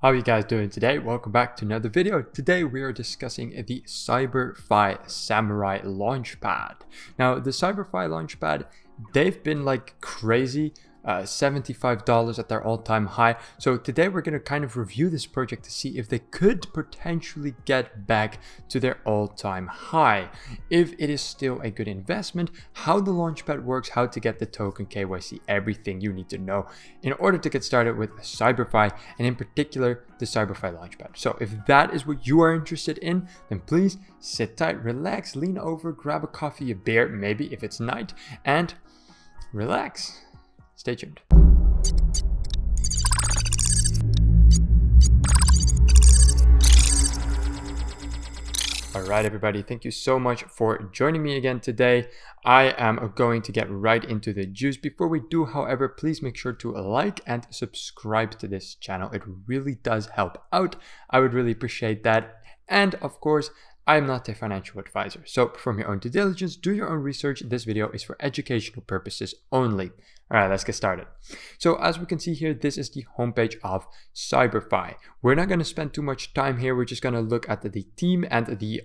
How are you guys doing today? Welcome back to another video. Today we are discussing the CyberFi Samurai Launchpad. Now the CyberFi Launchpad, they've been like crazy, $75 at their all-time high. So today we're going to kind of review this project to see if they could potentially get back to their all-time high. If it is still a good investment, how the Launchpad works, how to get the token KYC, everything you need to know in order to get started with CyberFi, and in particular the CyberFi Launchpad. So if that is what you are interested in, then please sit tight, relax, lean over, grab a coffee, a beer, maybe if it's night, and relax. Stay tuned. All right, everybody, thank you so much for joining me again today. I am going to get right into the juice. Before we do, however, please make sure to like and subscribe to this channel. It really does help out. I would really appreciate that. And of course, I'm not a financial advisor, so perform your own due diligence, do your own research. This video is for educational purposes only. All right, let's get started. So as we can see here, this is the homepage of CyberFi. We're not going to spend too much time here. We're just going to look at the team and the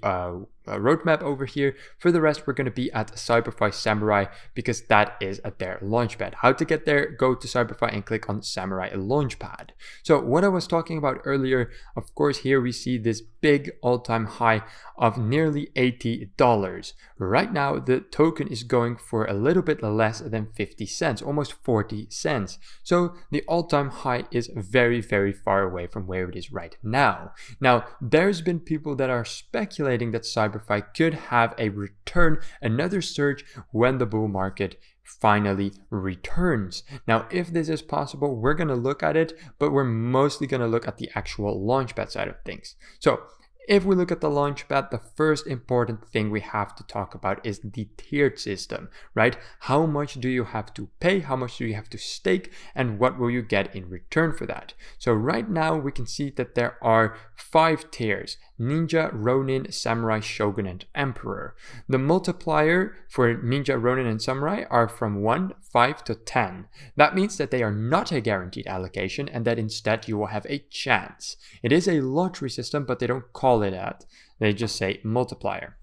roadmap over here. For the rest, we're going to be at CyberFi Samurai because that is at their launchpad. How to get there? Go to CyberFi and click on Samurai Launchpad. So what I was talking about earlier, of course, here we see this big all-time high of nearly $80. Right now, the token is going for a little bit less than 50 cents, almost 40 cents. So the all-time high is very, very far away from where it is right now. Now, there's been people that are speculating that CyberFi could have a return, another surge when the bull market finally returns. Now, if this is possible, we're going to look at it, but we're mostly going to look at the actual launchpad side of things. So if we look at the Launchpad, the first important thing we have to talk about is the tiered system, right? How much do you have to pay? How much do you have to stake? And what will you get in return for that? So right now we can see that there are 5 tiers: Ninja, Ronin, Samurai, Shogun, and Emperor. The multiplier for Ninja, Ronin, and Samurai are from 1, 5 to 10. That means that they are not a guaranteed allocation and that instead you will have a chance. It is a lottery system, but they don't call it that. They just say multiplier.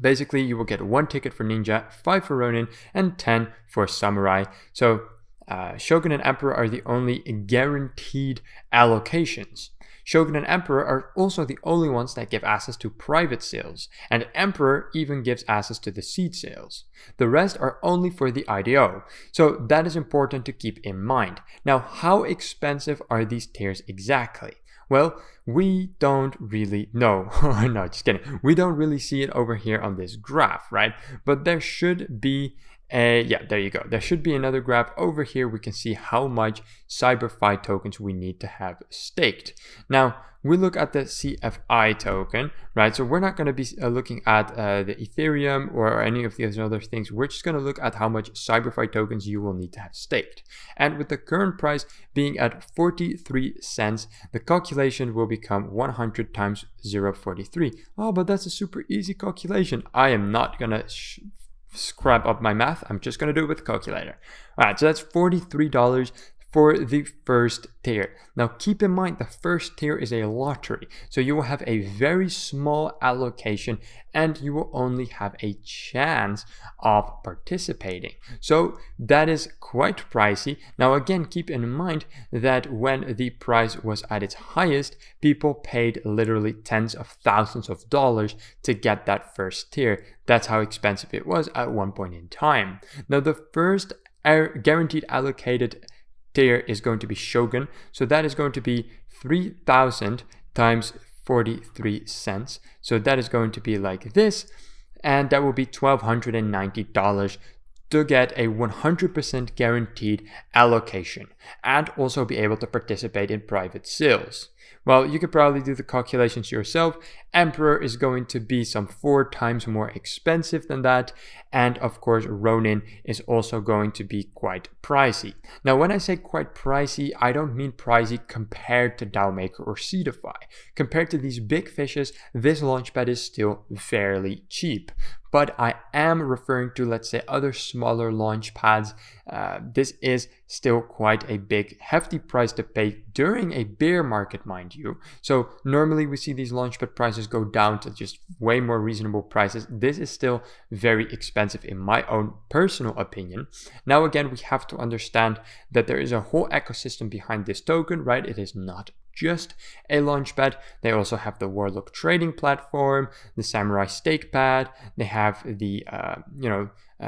Basically, you will get 1 ticket for Ninja, 5 for Ronin, and 10 for Samurai. So Shogun and Emperor are the only guaranteed allocations. Shogun and Emperor are also the only ones that give access to private sales, and Emperor even gives access to the seed sales. The rest are only for the IDO, so that is important to keep in mind. Now, how expensive are these tiers exactly? Well, we don't really know. No, just kidding. We don't really see it over here on this graph, right? But there should be there you go. There should be another graph over here. We can see how much CyberFi tokens we need to have staked. Now, we look at the CFI token, right? So we're not going to be looking at the Ethereum or any of these other things. We're just going to look at how much CyberFi tokens you will need to have staked. And with the current price being at 43 cents, the calculation will become 100 times 0.43. Oh, but that's a super easy calculation. I am not going to scrap up my math. I'm just going to do it with a calculator. All right, so that's $43 for the first tier. Now keep in mind the first tier is a lottery, so you will have a very small allocation and you will only have a chance of participating. So that is quite pricey. Now again, keep in mind that when the price was at its highest, people paid literally tens of thousands of dollars to get that first tier. That's how expensive it was at one point in time. Now the first guaranteed allocated tier is going to be Shogun, so that is going to be 3,000 times 43 cents. So that is going to be like this, and that will be $1,290 to get a 100% guaranteed allocation and also be able to participate in private sales. Well, you could probably do the calculations yourself. Emperor is going to be some 4 times more expensive than that. And of course, Ronin is also going to be quite pricey. Now, when I say quite pricey, I don't mean pricey compared to DAO Maker or CyberFi. Compared to these big fishes, this launchpad is still fairly cheap. But I am referring to, let's say, other smaller launchpads this is still quite a big hefty price to pay during a bear market, mind you. So normally we see these Launchpad prices go down to just way more reasonable prices. This is still very expensive in my own personal opinion. Now again, we have to understand that there is a whole ecosystem behind this token, right? It is not just a Launchpad. They also have the Warlock trading platform, the Samurai stake pad. They have the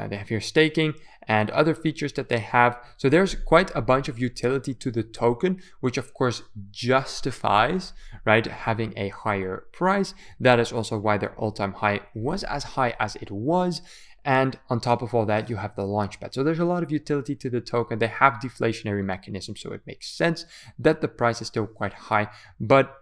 they have here staking and other features that they have. So there's quite a bunch of utility to the token, which of course justifies, right, having a higher price. That is also why their all-time high was as high as it was. And on top of all that, you have the Launchpad. So there's a lot of utility to the token. They have deflationary mechanisms, so it makes sense that the price is still quite high, but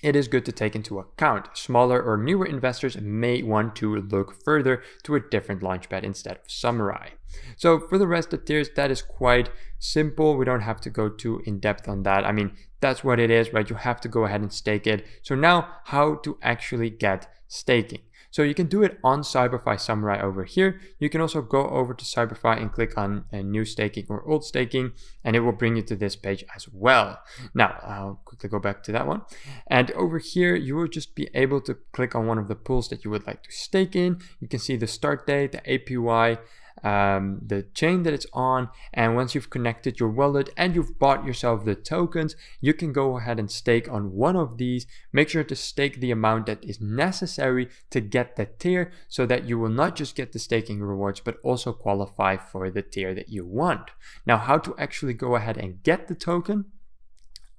it is good to take into account. Smaller or newer investors may want to look further to a different Launchpad instead of Samurai. So for the rest of the tiers, that is quite simple. We don't have to go too in depth on that. I mean, that's what it is, right? You have to go ahead and stake it. So now how to actually get staking. So you can do it on CyberFi Samurai over here. You can also go over to CyberFi and click on a new staking or old staking, and it will bring you to this page as well. Now, I'll quickly go back to that one. And over here, you will just be able to click on one of the pools that you would like to stake in. You can see the start date, the APY, the chain that it's on, and once you've connected your wallet and you've bought yourself the tokens, you can go ahead and stake on one of these. Make sure to stake the amount that is necessary to get the tier, so that you will not just get the staking rewards but also qualify for the tier that you want. Now, how to actually go ahead and get the token?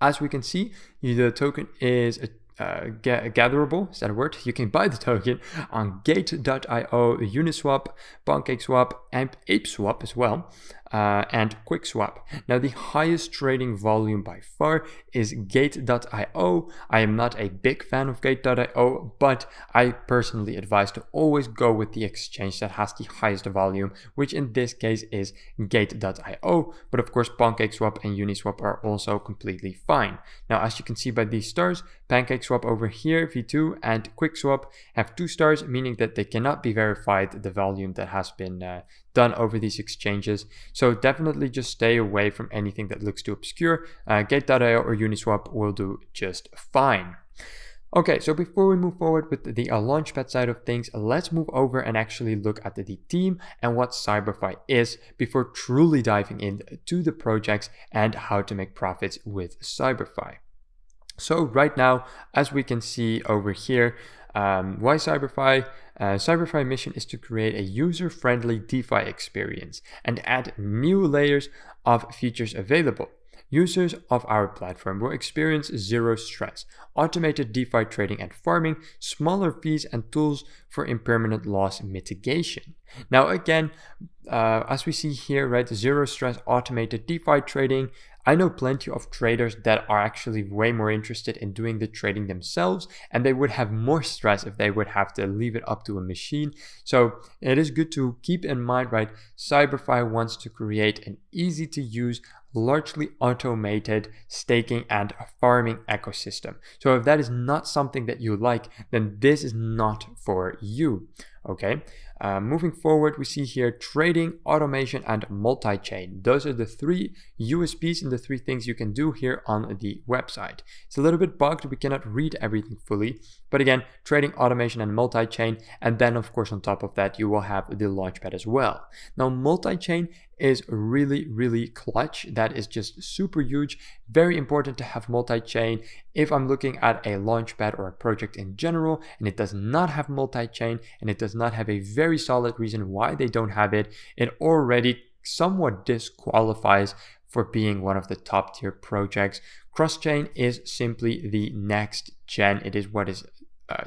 As we can see, the token is gatherable, is that a word? You can buy the token on Gate.io, Uniswap, PancakeSwap, and ApeSwap as well, and QuickSwap. Now, the highest trading volume by far is Gate.io. I am not a big fan of Gate.io, but I personally advise to always go with the exchange that has the highest volume, which in this case is Gate.io. But of course, PancakeSwap and Uniswap are also completely fine. Now, as you can see by these stars, PancakeSwap over here, V2, and QuickSwap have 2 stars, meaning that they cannot be verified, the volume that has been done over these exchanges. So definitely just stay away from anything that looks too obscure. Gate.io or Uniswap will do just fine. Okay, so before we move forward with the Launchpad side of things, let's move over and actually look at the team and what CyberFi is before truly diving into the projects and how to make profits with CyberFi. So right now, as we can see over here, why CyberFi? CyberFi mission is to create a user-friendly DeFi experience and add new layers of features available. Users of our platform will experience zero stress, automated DeFi trading and farming, smaller fees, and tools for impermanent loss mitigation. Now again, as we see here, right, zero stress, automated DeFi trading. I know plenty of traders that are actually way more interested in doing the trading themselves, and they would have more stress if they would have to leave it up to a machine. So it is good to keep in mind, right, CyberFi wants to create an easy to use, largely automated staking and farming ecosystem. So if that is not something that you like, then this is not for you. Okay, moving forward, we see here trading, automation, and multi-chain. Those are the 3 USPs and the 3 things you can do here on the website. It's a little bit bugged, we cannot read everything fully, but again, trading, automation, and multi-chain, and then of course on top of that you will have the Launchpad as well. Now, multi-chain is really clutch. That is just super huge. Very important to have multi-chain. If I'm looking at a Launchpad or a project in general and it does not have multi-chain and it does not have a very solid reason why they don't have it, it already somewhat disqualifies for being one of the top tier projects. Cross-chain is simply the next gen. It is what is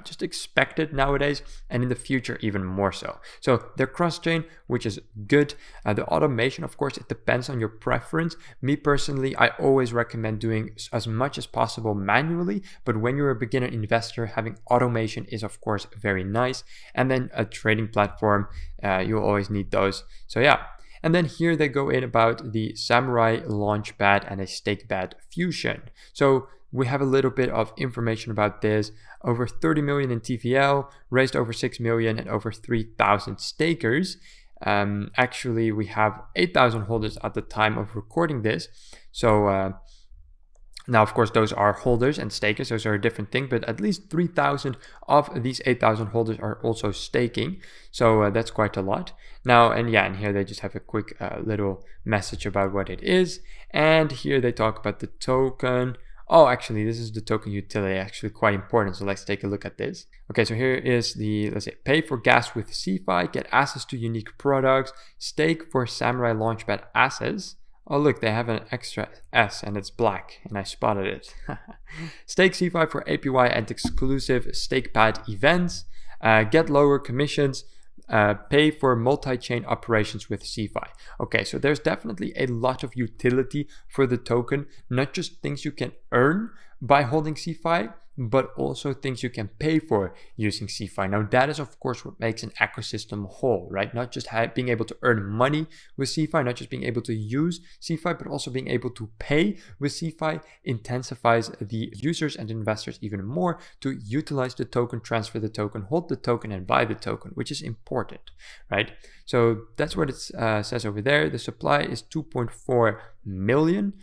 just expected nowadays, and in the future even more so. So they're cross-chain, which is good. The automation, of course, it depends on your preference. Me personally, I always recommend doing as much as possible manually, but when you're a beginner investor, having automation is of course very nice. And then a trading platform, you'll always need those. So yeah. And then here they go in about the Samurai Launchpad and a StakePad fusion. So we have a little bit of information about this. Over 30 million in TVL, raised over 6 million and over 3,000 stakers. Actually, we have 8,000 holders at the time of recording this. So now, of course, those are holders and stakers. Those are a different thing, but at least 3,000 of these 8,000 holders are also staking. So that's quite a lot. Now, and here they just have a quick little message about what it is. And here they talk about the token. Oh, actually, this is the token utility, actually quite important. So let's take a look at this. Okay, so here is the, let's say, pay for gas with CyberFi, get access to unique products, stake for Samurai Launchpad assets. Oh, look, they have an extra S and it's black, and I spotted it. Stake CyberFi for APY and exclusive StakePad events. Get lower commissions. Pay for multi-chain operations with CyberFi. Okay, so there's definitely a lot of utility for the token, not just things you can earn by holding CyberFi, but also things you can pay for using CyberFi. Now that is of course what makes an ecosystem whole, right? Not just being able to earn money with CyberFi, not just being able to use CyberFi, but also being able to pay with CyberFi intensifies the users and investors even more to utilize the token, transfer the token, hold the token, and buy the token, which is important, right? So that's what it says over there. The supply is 2.4 million,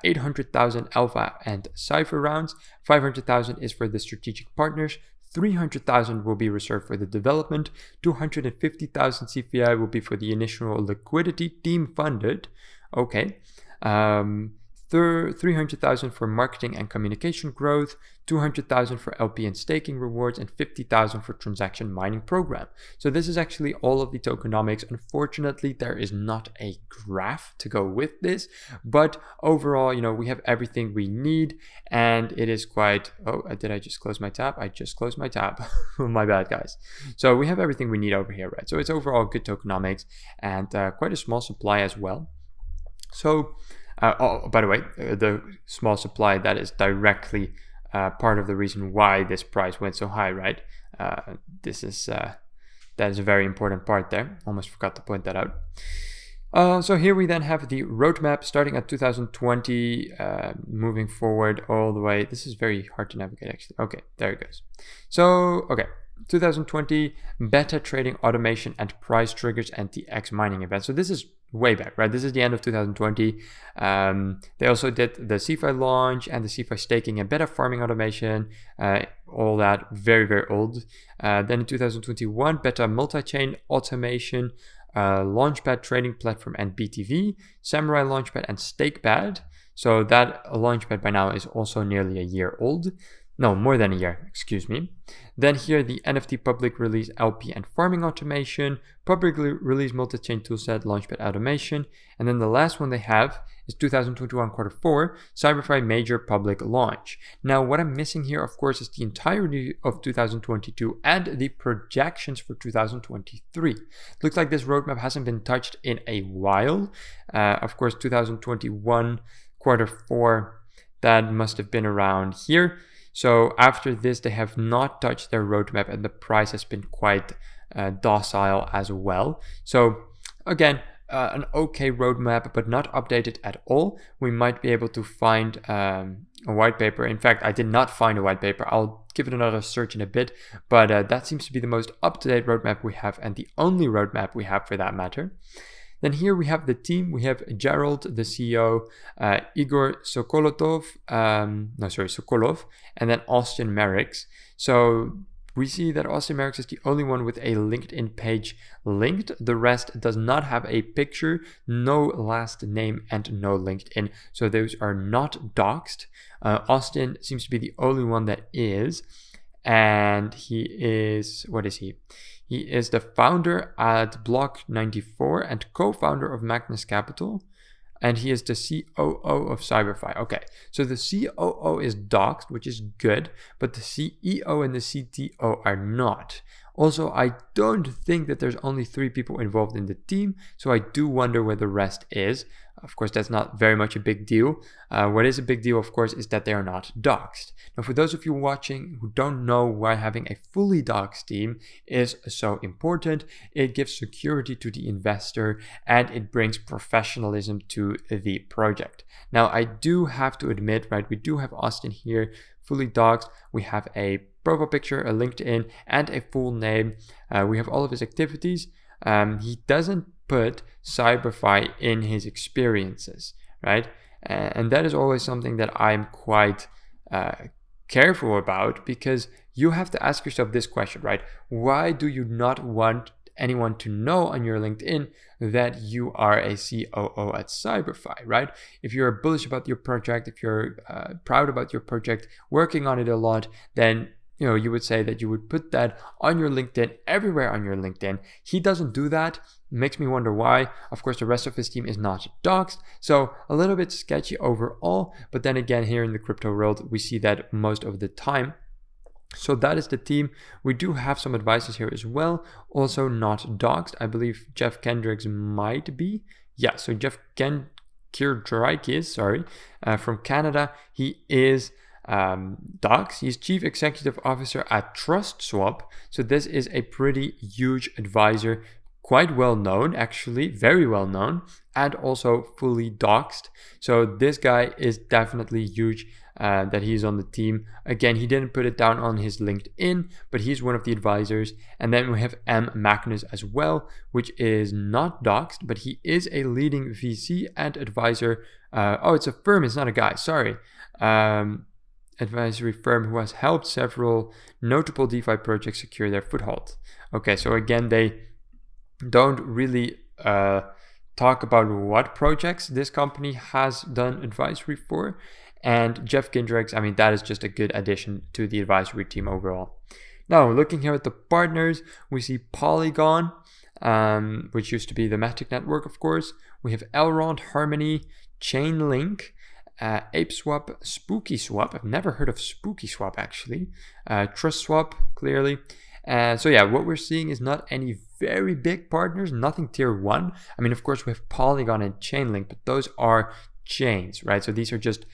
800,000 alpha and cipher rounds, 500,000 is for the strategic partners, 300,000 will be reserved for the development, 250,000 CPI will be for the initial liquidity, team funded. Okay. 300,000 for marketing and communication growth, 200,000 for LP and staking rewards, and 50,000 for transaction mining program. So this is actually all of the tokenomics. Unfortunately, there is not a graph to go with this, but overall, we have everything we need, and it is quite, did I just close my tab? I just closed my tab. My bad, guys. So we have everything we need over here, right? So it's overall good tokenomics and quite a small supply as well. So by the way, the small supply, that is directly part of the reason why this price went so high, right? That is a very important part there. Almost forgot to point that out. So here we then have the roadmap starting at 2020, moving forward all the way. This is very hard to navigate, actually. Okay, there it goes. So, okay. 2020 beta trading automation and price triggers and the X mining event. So this is way back, right? This is the end of 2020. They also did the CyberFi launch and the CyberFi staking and beta farming automation, all that very, very old. Then in 2021, beta multi-chain automation, Launchpad trading platform and BTV, Samurai Launchpad and StakePad. So that Launchpad by now is also nearly a year old. No, more than a year, excuse me. Then here the NFT public release LP and farming automation, publicly release multi-chain toolset, Launchpad automation, and then the last one they have is 2021 Q4, CyberFi major public launch. Now what I'm missing here, of course, is the entirety of 2022 and the projections for 2023. Looks like this roadmap hasn't been touched in a while. Of course, 2021 Q4, that must have been around here. So after this, they have not touched their roadmap and the price has been quite docile as well. So again, an okay roadmap, but not updated at all. We might be able to find a white paper. In fact, I did not find a white paper. I'll give it another search in a bit, but that seems to be the most up-to-date roadmap we have and the only roadmap we have for that matter. Then here we have the team. We have Gerald, the CEO, Igor Sokolov, and then Austin Merricks. So we see that Austin Merricks is the only one with a LinkedIn page linked. The rest does not have a picture, no last name, and no LinkedIn. So those are not doxed. Austin seems to be the only one that is. And he is, what is he? He is the founder at Block94 and co-founder of Magnus Capital. And he is the COO of CyberFi. Okay, so the COO is doxed, which is good, but the CEO and the CTO are not. Also, I don't think that there's only 3 people involved in the team, so I do wonder where the rest is. Of course, that's not very much a big deal. What is a big deal, of course, is that they are not doxed. Now, for those of you watching who don't know why having a fully doxed team is so important, it gives security to the investor and it brings professionalism to the project. Now, I do have to admit, right, we do have Austin here fully doxed. We have a profile picture, a LinkedIn, and a full name. We have all of his activities. he doesn't put CyberFi in his experiences, right? And that is always something that I'm quite careful about, because you have to ask yourself this question, right? Why do you not want anyone to know on your LinkedIn that you are a COO at CyberFi, right? If you're bullish about your project, if you're proud about your project, working on it a lot, then you would say that you would put that on your LinkedIn, everywhere on your LinkedIn. He doesn't do that. Makes me wonder why. Of course, the rest of his team is not doxed, so a little bit sketchy overall. But then again, here in the crypto world, we see that most of the time. So that is the team. We do have some advisors here as well, also not doxed. I believe Jeff Kendricks might be. Yeah, so Jeff Kendricks, from Canada. He is doxed. He's Chief Executive Officer at TrustSwap. So this is a pretty huge advisor, quite well known, actually, very well known, and also fully doxed. So this guy is definitely huge. That he's on the team. Again, he didn't put it down on his LinkedIn, but he's one of the advisors. And then we have M. Magnus as well, which is not doxed, but he is a leading VC and advisor. It's a firm, it's not a guy, sorry. Advisory firm who has helped several notable DeFi projects secure their foothold. Okay, so again, they don't really talk about what projects this company has done advisory for. And Jeff Kendricks, that is just a good addition to the advisory team overall. Now, looking here at the partners, we see Polygon, which used to be the Matic network, of course. We have Elrond, Harmony, Chainlink, ApeSwap, SpookySwap. I've never heard of SpookySwap, actually. TrustSwap, clearly. So yeah, what we're seeing is not any very big partners, nothing tier 1. Of course, we have Polygon and Chainlink, but those are chains, right? So these are just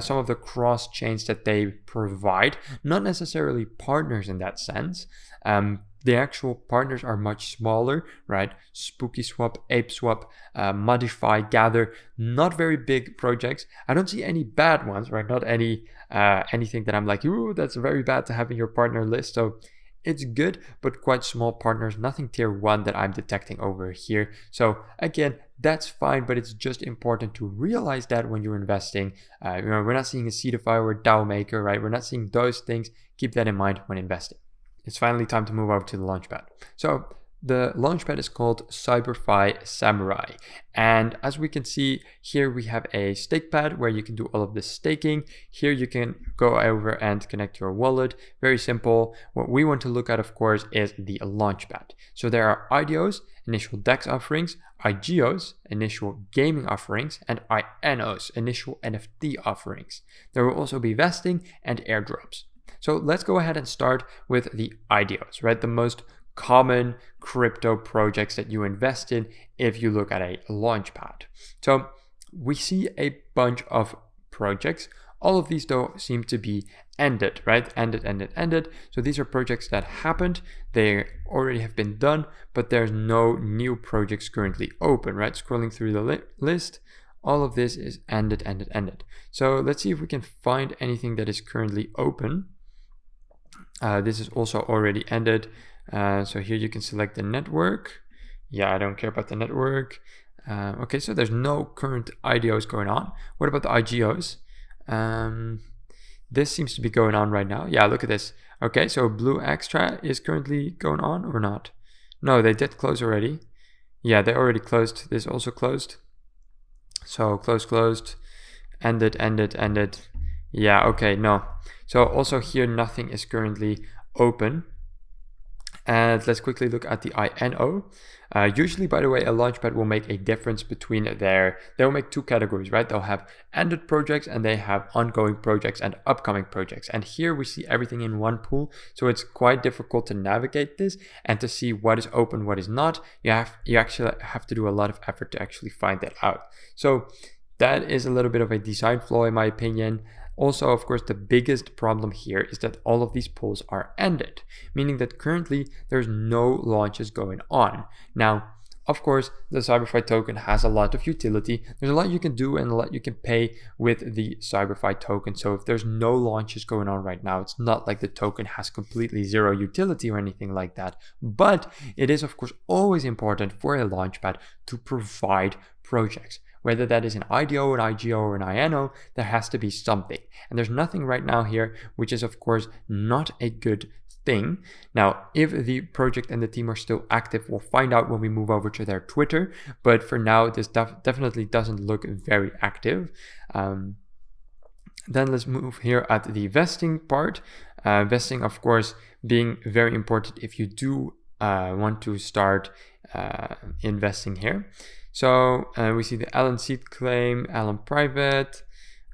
some of the cross chains that they provide, not necessarily partners in that sense. The actual partners are much smaller, right? SpookySwap, ApeSwap, Modify, Gather, not very big projects. I don't see any bad ones, right? Not any anything that I'm like, ooh, that's very bad to have in your partner list. So it's good, but quite small partners, nothing tier 1 that I'm detecting over here. So again, that's fine, but it's just important to realize that when you're investing. We're not seeing a Seedify or a DAO maker, right? We're not seeing those things. Keep that in mind when investing. It's finally time to move over to the Launchpad. So the Launchpad is called CyberFi Samurai. And as we can see here, we have a stake pad where you can do all of the staking. Here you can go over and connect your wallet. Very simple. What we want to look at, of course, is the Launchpad. So there are IDOs, initial DEX offerings, IGOs, initial gaming offerings, and INOs, initial NFT offerings. There will also be vesting and airdrops. So let's go ahead and start with the IDOs, right? The most common crypto projects that you invest in if you look at a Launchpad. So we see a bunch of projects. All of these though seem to be ended, right? Ended. So these are projects that happened. They already have been done, but there's no new projects currently open, right? Scrolling through the list, all of this is ended. So let's see if we can find anything that is currently open. This is also already ended. So here you can select the network. Yeah, I don't care about the network. Okay, so there's no current IDOs going on. What about the IGOs? This seems to be going on right now. Yeah, look at this. Okay, so Blue Extra is currently going on or not? No, they did close already. Yeah, they already closed. This also closed. So closed, ended. Yeah, okay, no. So also here, nothing is currently open. And let's quickly look at the INO. Usually, by the way, a Launchpad will make a difference between they'll make two categories, right? They'll have ended projects and they have ongoing projects and upcoming projects. And here we see everything in one pool. So it's quite difficult to navigate this and to see what is open, what is not. You actually have to do a lot of effort to actually find that out. So that is a little bit of a design flaw in my opinion. Also, of course, the biggest problem here is that all of these pools are ended, meaning that currently there's no launches going on. Now, of course, the CyberFi token has a lot of utility. There's a lot you can do and a lot you can pay with the CyberFi token. So if there's no launches going on right now, it's not like the token has completely zero utility or anything like that. But it is, of course, always important for a Launchpad to provide projects. Whether that is an IDO, an IGO, or an INO, there has to be something. And there's nothing right now here, which is, of course, not a good thing. Now, if the project and the team are still active, we'll find out when we move over to their Twitter. But for now, this definitely doesn't look very active. Then let's move here at the vesting part. Vesting, of course, being very important if you do want to start investing here. So we see the Allen seed claim, Allen private,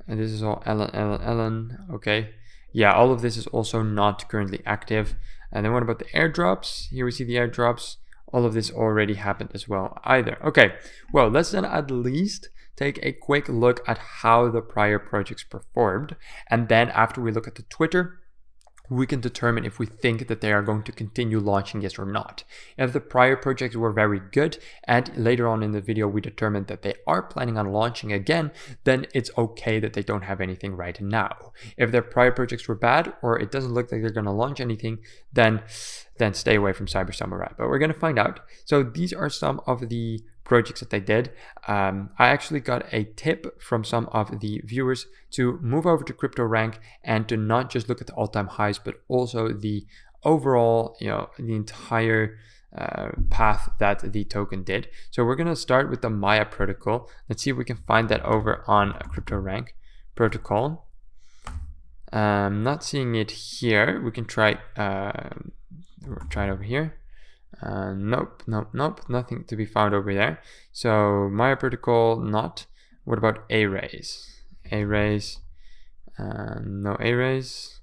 and this is all Allen. Okay. Yeah, all of this is also not currently active. And then what about the airdrops? Here we see the airdrops. All of this already happened as well either. Okay, well, let's then at least take a quick look at how the prior projects performed. And then after we look at the Twitter, we can determine if we think that they are going to continue launching, yes or not. If the prior projects were very good and later on in the video we determined that they are planning on launching again, then it's okay that they don't have anything right now. If their prior projects were bad or it doesn't look like they're going to launch anything, then stay away from Cyber Samurai. But we're going to find out. So these are some of the projects that they did. I actually got a tip from some of the viewers to move over to CryptoRank and to not just look at the all-time highs, but also the overall, the entire path that the token did. So we're going to start with the Maya protocol. Let's see if we can find that over on CryptoRank protocol. Not seeing it here. We can try it over here. Nope, nothing to be found over there. So Maya protocol, not. What about A-Raise? A-Raise, no A-Raise.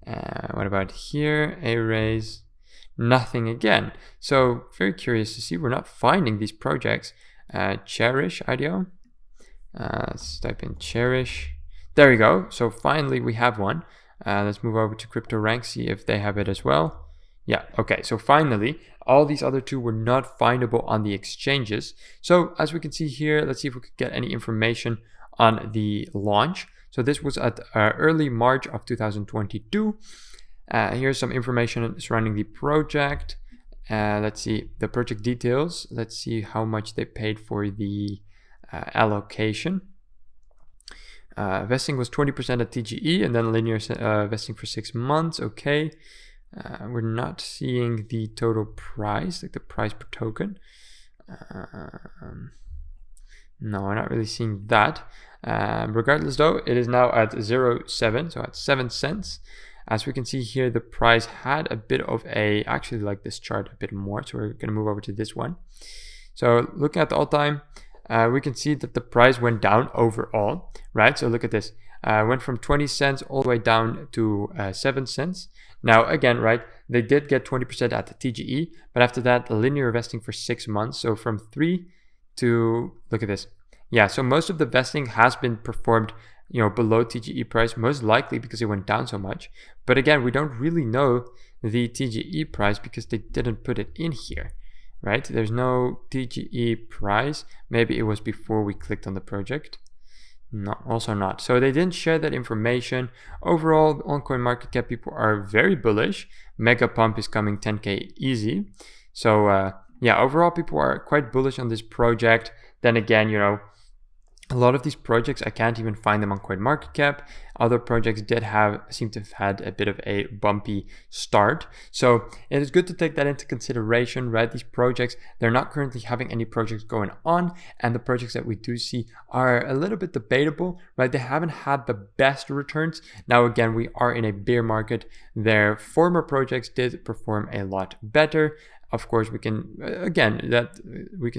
What about here? A-Raise, nothing again. So very curious to see. We're not finding these projects. Cherish IDO. Let's type in Cherish. There we go. So finally we have one. Let's move over to CryptoRank, see if they have it as well. Yeah, okay, so finally, all these other two were not findable on the exchanges. So as we can see here, let's see if we could get any information on the launch. So this was at early March of 2022. Here's some information surrounding the project. Let's see the project details. Let's see how much they paid for the allocation. Vesting was 20% at TGE and then linear vesting for 6 months. Okay. We're not seeing the total price, like the price per token. No, we're not really seeing that. Regardless though, it is now at 0.7, so at 7 cents. As we can see here, the price had a bit of I actually like this chart a bit more, so we're gonna move over to this one. So looking at the all-time, we can see that the price went down overall, right? So look at this. Went from 20 cents all the way down to 7 cents. Now again, right, they did get 20% at the TGE, but after that, the linear vesting for 6 months. So from 3 to, look at this. Yeah, so most of the vesting has been performed, below TGE price, most likely because it went down so much. But again, we don't really know the TGE price because they didn't put it in here, right? There's no TGE price. Maybe it was before we clicked on the project. No, also not. So they didn't share that information. Overall, on Coinmarketcap, people are very bullish. Mega pump is coming 10K easy. So yeah, overall, people are quite bullish on this project. Then again, a lot of these projects, I can't even find them on CoinMarketCap. Other projects seem to have had a bit of a bumpy start. So it is good to take that into consideration, right? These projects, they're not currently having any projects going on. And the projects that we do see are a little bit debatable, right? They haven't had the best returns. Now, again, we are in a bear market. Their former projects did perform a lot better. Of course, we can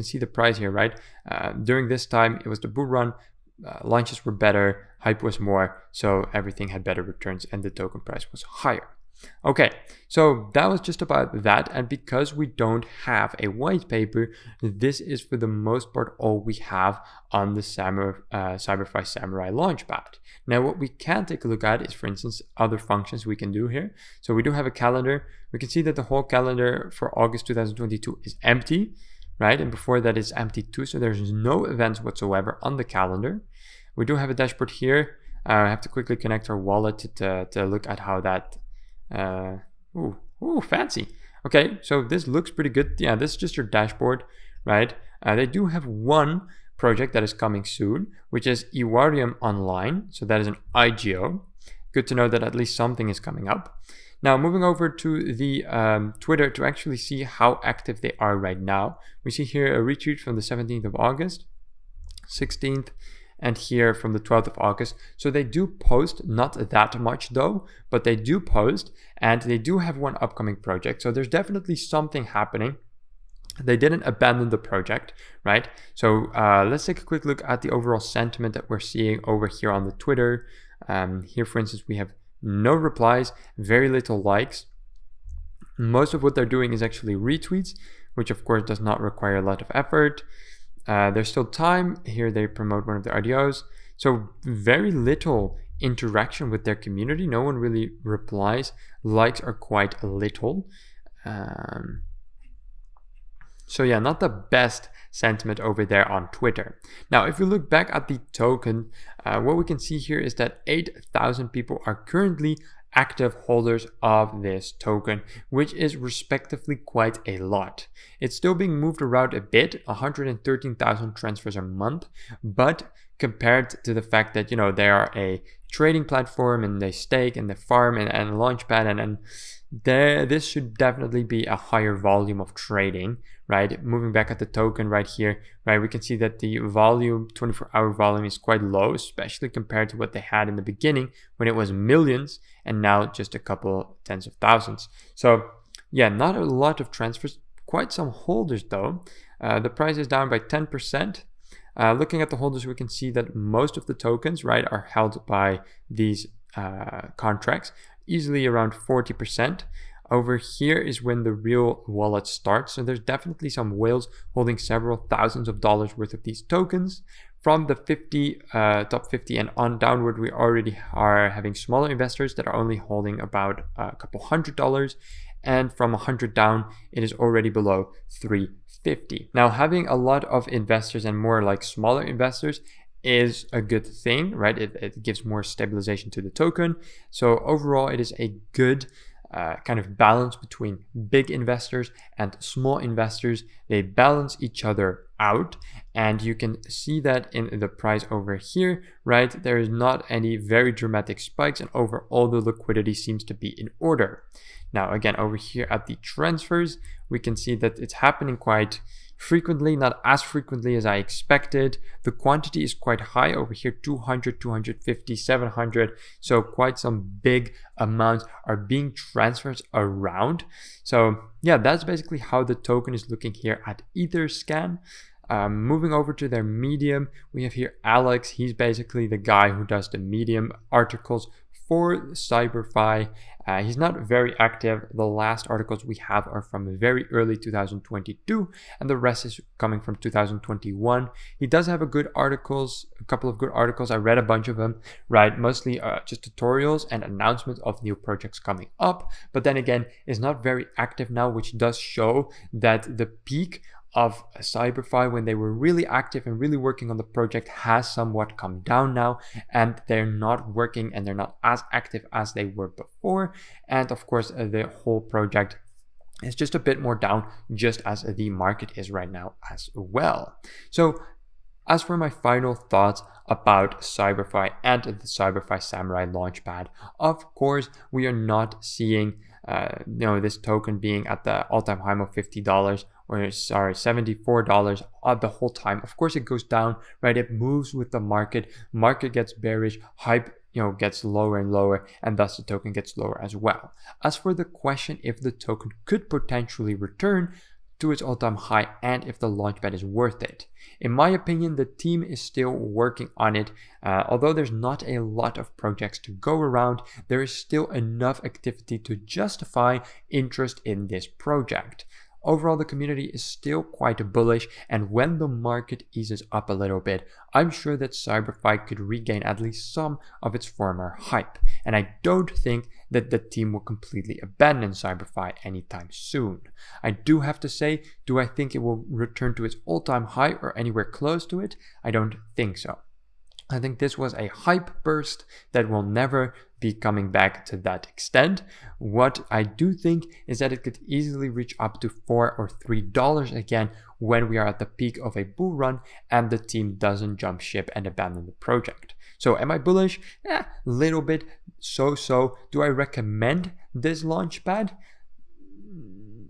see the price here, right? During this time, it was the bull run. Launches were better, hype was more, so everything had better returns and the token price was higher. Okay, so that was just about that. And because we don't have a white paper, this is for the most part all we have on the CyberFi Samurai Launchpad. Now, what we can take a look at is, for instance, other functions we can do here. So we do have a calendar. We can see that the whole calendar for August 2022 is empty, right? And before that is empty too, so there's no events whatsoever on the calendar. We do have a dashboard here. I have to quickly connect our wallet to look at how that, ooh, fancy. Okay, so this looks pretty good. Yeah, this is just your dashboard, right? They do have one project that is coming soon, which is Iwarium Online. So that is an IGO. Good to know that at least something is coming up. Now, moving over to the Twitter to actually see how active they are right now. We see here a retweet from the 17th of August, 16th, and here from the 12th of August. So they do post, not that much though, but they do post, and they do have one upcoming project. So there's definitely something happening. They didn't abandon the project, right? So let's take a quick look at the overall sentiment that we're seeing over here on the Twitter. Here, for instance, we have no replies, very little likes. Most of what they're doing is actually retweets, which of course does not require a lot of effort. There's still time. Here they promote one of the RDOs. So very little interaction with their community. No one really replies. Likes are quite little. So yeah, not the best sentiment over there on Twitter. Now, if we look back at the token, what we can see here is that 8,000 people are currently active holders of this token, which is respectively quite a lot. It's still being moved around a bit, 113,000 transfers a month, but compared to the fact that, you know, they are a trading platform and they stake and they farm and Launchpad and this should definitely be a higher volume of trading, right? Moving back at the token right here, right, we can see that the volume, 24-hour volume is quite low, especially compared to what they had in the beginning when it was millions and now just a couple tens of thousands. So yeah, not a lot of transfers, quite some holders though. The price is down by 10%. Looking at the holders, we can see that most of the tokens, right, are held by these contracts, easily around 40%. Over here is when the real wallet starts. So there's definitely some whales holding several thousands of dollars worth of these tokens. From the top 50 and on downward, we already are having smaller investors that are only holding about a couple $100. And from 100 down, it is already below 350. Now, having a lot of investors and more like smaller investors is a good thing, right? It gives more stabilization to the token. So overall, it is a good kind of balance between big investors and small investors. They balance each other out, and you can see that in the price over here, right? There is not any very dramatic spikes, and overall the liquidity seems to be in order. Now, again, over here at the transfers, we can see that it's happening quite frequently, not as frequently as I expected. The quantity is quite high over here, 200, 250, 700. So quite some big amounts are being transferred around. So yeah, that's basically how the token is looking here at Etherscan. Moving over to their Medium, we have here Alex. He's basically the guy who does the Medium articles for CyberFi. He's not very active. The last articles we have are from very early 2022, and the rest is coming from 2021. He does have a couple of good articles. I read a bunch of them, right? Mostly just tutorials and announcements of new projects coming up. But then again, is not very active now, which does show that the peak of CyberFi when they were really active and really working on the project has somewhat come down now, and they're not working and they're not as active as they were before. And of course, the whole project is just a bit more down, just as the market is right now as well. So as for my final thoughts about CyberFi and the CyberFi Samurai Launchpad, of course, we are not seeing this token being at the all-time high of $50 or $74 the whole time. Of course, it goes down, right? It moves with the market. Market gets bearish, hype gets lower and lower, and thus the token gets lower as well. As for the question if the token could potentially return to its all-time high and if the Launchpad is worth it, in my opinion, the team is still working on it. Although there's not a lot of projects to go around, there is still enough activity to justify interest in this project. Overall, the community is still quite bullish, and when the market eases up a little bit, I'm sure that CyberFi could regain at least some of its former hype. And I don't think that the team will completely abandon CyberFi anytime soon. I do have to say, do I think it will return to its all-time high or anywhere close to it? I don't think so. I think this was a hype burst that will never be coming back to that extent. What I do think is that it could easily reach up to $4 or $3 again when we are at the peak of a bull run and the team doesn't jump ship and abandon the project. So am I bullish? Little bit so. Do I recommend this Launchpad?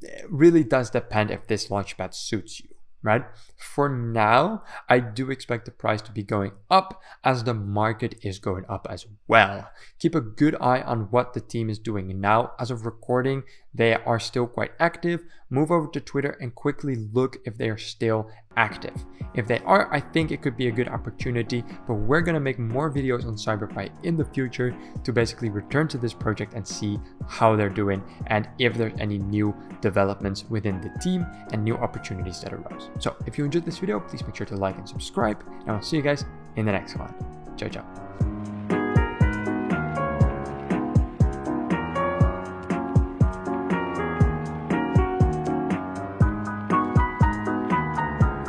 It really does depend if this Launchpad suits you. Right? For now, I do expect the price to be going up as the market is going up as well. Keep a good eye on what the team is doing now. As of recording, they are still quite active. Move over to Twitter and quickly look if they are still active. If they are, I think it could be a good opportunity, but we're going to make more videos on CyberFi in the future to basically return to this project and see how they're doing and if there's any new developments within the team and new opportunities that arise. So if you enjoyed this video, please make sure to like and subscribe, and I'll see you guys in the next one. Ciao, ciao.